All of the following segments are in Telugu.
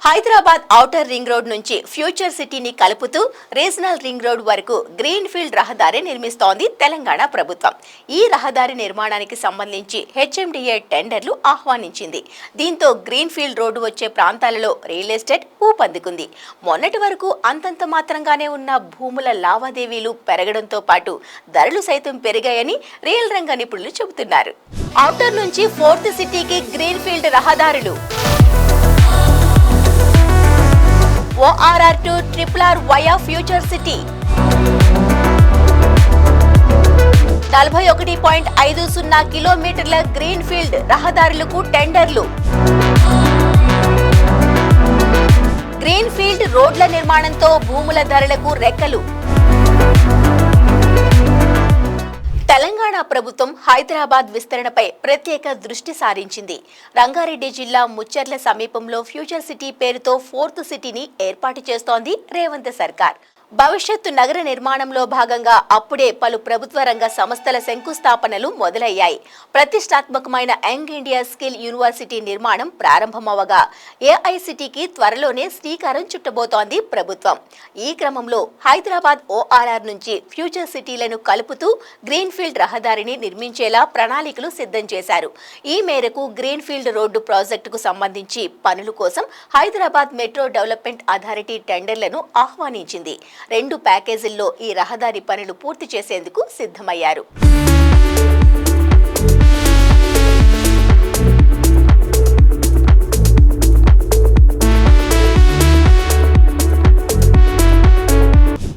హైదరాబాద్ ఔటర్ రింగ్ రోడ్ నుంచి ఫ్యూచర్ సిటీని కలుపుతూ రీజనల్ రింగ్ రోడ్ వరకు గ్రీన్ ఫీల్డ్ రహదారి నిర్మిస్తోంది తెలంగాణ ప్రభుత్వం. ఈ రహదారి నిర్మాణానికి సంబంధించి హెచ్ఎండిఏ టెండర్లు ఆహ్వానించింది. దీంతో గ్రీన్ ఫీల్డ్ రోడ్డు వచ్చే ప్రాంతాలలో రియల్ ఎస్టేట్ ఊపందుకుంది. మొన్నటి వరకు అంతంత మాత్రంగానే ఉన్న భూముల లావాదేవీలు పెరగడంతో పాటు ధరలు సైతం పెరిగాయని రియల్ రంగ నిపుణులు చెబుతున్నారు. ఔటర్ నుంచి ఫోర్త్ సిటీకి గ్రీన్ ఫీల్డ్ రహదారులు, ORR to RRR via future city, 41.50 కిలోమీటర్ల గ్రీన్ ఫీల్డ్ రహదారులకు టెండర్లు. గ్రీన్ ఫీల్డ్ రోడ్ల నిర్మాణంతో భూముల ధరలకు రెక్కలు. తెలంగాణ ప్రభుత్వం హైదరాబాద్ విస్తరణపై ప్రత్యేక దృష్టి సారించింది. రంగారెడ్డి జిల్లా ముచ్చర్ల సమీపంలో ఫ్యూచర్ సిటీ పేరుతో ఫోర్త్ సిటీని ఏర్పాటు చేస్తోంది రేవంత్ సర్కార్. భవిష్యత్తు నగర నిర్మాణంలో భాగంగా అప్పుడే పలు ప్రభుత్వ రంగ సంస్థల శంకుస్థాపనలు మొదలయ్యాయి. ప్రతిష్టాత్మకమైన యంగ్ ఇండియా స్కిల్ యూనివర్సిటీ నిర్మాణం ప్రారంభమవగా ఏఐసిటీకి త్వరలోనే శ్రీకారం చుట్టబోతోంది ప్రభుత్వం. ఈ క్రమంలో హైదరాబాద్ ORR నుంచి ఫ్యూచర్ సిటీలను కలుపుతూ గ్రీన్ ఫీల్డ్ రహదారిని నిర్మించేలా ప్రణాళికలు సిద్ధం చేశారు. ఈ మేరకు గ్రీన్ ఫీల్డ్ రోడ్డు ప్రాజెక్టుకు సంబంధించి పనుల కోసం హైదరాబాద్ మెట్రో డెవలప్మెంట్ అథారిటీ టెండర్లను ఆహ్వానించింది. 2 ప్యాకేజీల్లో ఈ రహదారి పనులు పూర్తి చేసేందుకు సిద్ధమయ్యారు.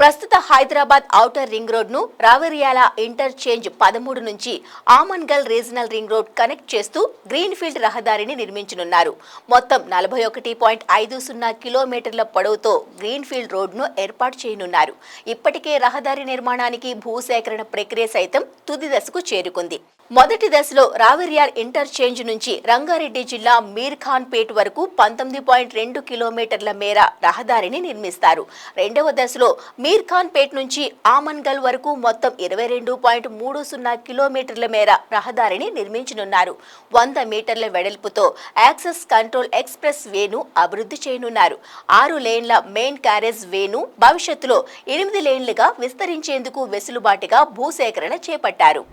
ప్రస్తుత హైదరాబాద్ ఔటర్ రింగ్ రోడ్ ను రావెరియాల ఇంటర్చేంజ్ 13 నుంచి Amangal regional ring road connect చేస్తూ గ్రీన్ ఫీల్డ్ రహదారిని నిర్మించనున్నారు. మొత్తం 41.50 కిలోమీటర్ల పొడవుతో గ్రీన్ ఫీల్డ్ రోడ్ ను ఏర్పాటు చేయనున్నారు. ఇప్పటికే రహదారి నిర్మాణానికి భూసేకరణ ప్రక్రియ సైతం తుది దశకు చేరుకుంది. మొదటి దశలో రావెరియాల్ ఇంటర్చేంజ్ నుంచి రంగారెడ్డి జిల్లా మీర్ఖాన్ పేట్ వరకు 19.2 కిలోమీటర్ల మేర రహదారిని నిర్మిస్తారు. రెండవ దశలో మీర్ఖాన్ పేట్ నుంచి ఆమన్గల్ వరకు మొత్తం 22.30 కిలోమీటర్ల మేర రహదారిని నిర్మించనున్నారు. 100 మీటర్ల వెడల్పుతో యాక్సెస్ కంట్రోల్ ఎక్స్ప్రెస్ వేను అభివృద్ధి చేయనున్నారు. 6 లేన్ల మెయిన్ క్యారేజ్ వేను భవిష్యత్తులో 8 లేన్లుగా విస్తరించేందుకు వెసులుబాటుగా భూసేకరణ చేపట్టారు.